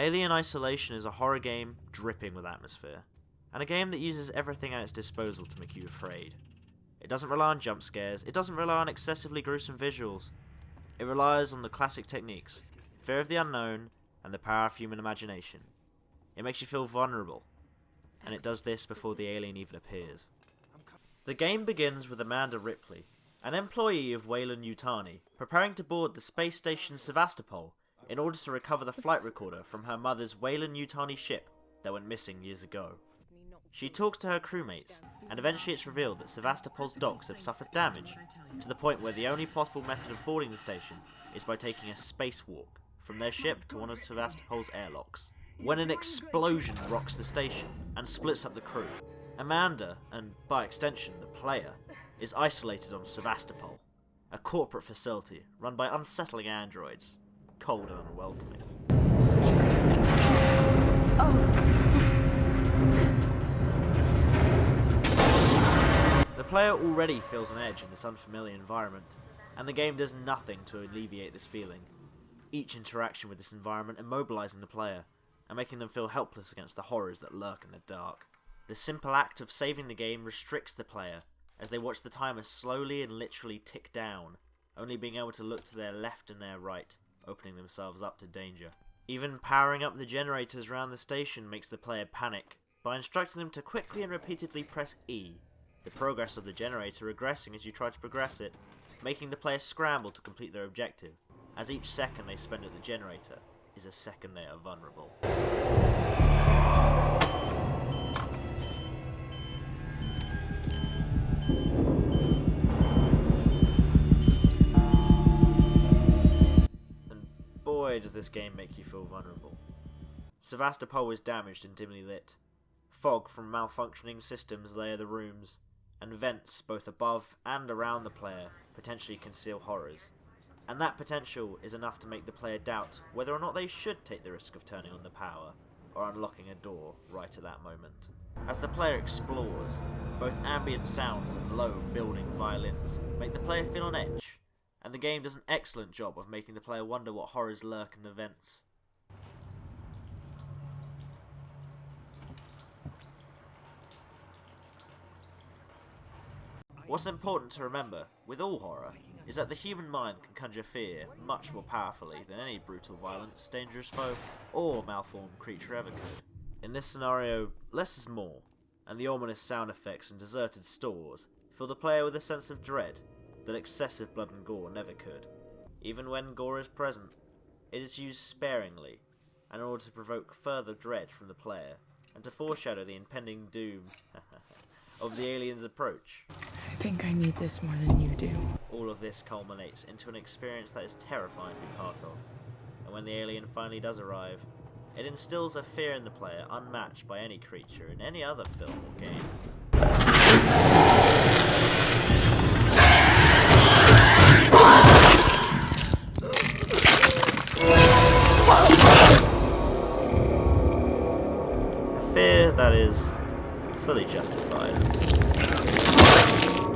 Alien Isolation is a horror game dripping with atmosphere, and a game that uses everything at its disposal to make you afraid. It doesn't rely on jump scares, it doesn't rely on excessively gruesome visuals. It relies on the classic techniques, fear of the unknown, and the power of human imagination. It makes you feel vulnerable, and it does this before the alien even appears. The game begins with Amanda Ripley, an employee of Weyland-Yutani, preparing to board the space station Sevastopol in order to recover the flight recorder from her mother's Weyland-Yutani ship that went missing years ago. She talks to her crewmates, and eventually it's revealed that Sevastopol's docks have suffered damage, to the point where the only possible method of boarding the station is by taking a spacewalk from their ship to one of Sevastopol's airlocks. When an explosion rocks the station and splits up the crew, Amanda, and by extension the player, is isolated on Sevastopol, a corporate facility run by unsettling androids, cold and unwelcoming. The player already feels an edge in this unfamiliar environment, and the game does nothing to alleviate this feeling, each interaction with this environment immobilizing the player, and making them feel helpless against the horrors that lurk in the dark. The simple act of saving the game restricts the player, as they watch the timer slowly and literally tick down, only being able to look to their left and their right, opening themselves up to danger. Even powering up the generators around the station makes the player panic, by instructing them to quickly and repeatedly press E, the progress of the generator regressing as you try to progress it, making the player scramble to complete their objective, as each second they spend at the generator is a second they are vulnerable. And boy does this game make you feel vulnerable. Sevastopol is damaged and dimly lit. Fog from malfunctioning systems layer the rooms, and vents both above and around the player potentially conceal horrors. And that potential is enough to make the player doubt whether or not they should take the risk of turning on the power, or unlocking a door right at that moment. As the player explores, both ambient sounds and low building violins make the player feel on edge, and the game does an excellent job of making the player wonder what horrors lurk in the vents. What's important to remember, with all horror, is that the human mind can conjure fear much more powerfully than any brutal violence, dangerous foe, or malformed creature ever could. In this scenario, less is more, and the ominous sound effects and deserted stores fill the player with a sense of dread that excessive blood and gore never could. Even when gore is present, it is used sparingly, in order to provoke further dread from the player, and to foreshadow the impending doom of the alien's approach. I think I need this more than you do. All of this culminates into an experience that is terrifying to be part of, and when the alien finally does arrive, it instills a fear in the player unmatched by any creature in any other film or game. A fear that is fully justified.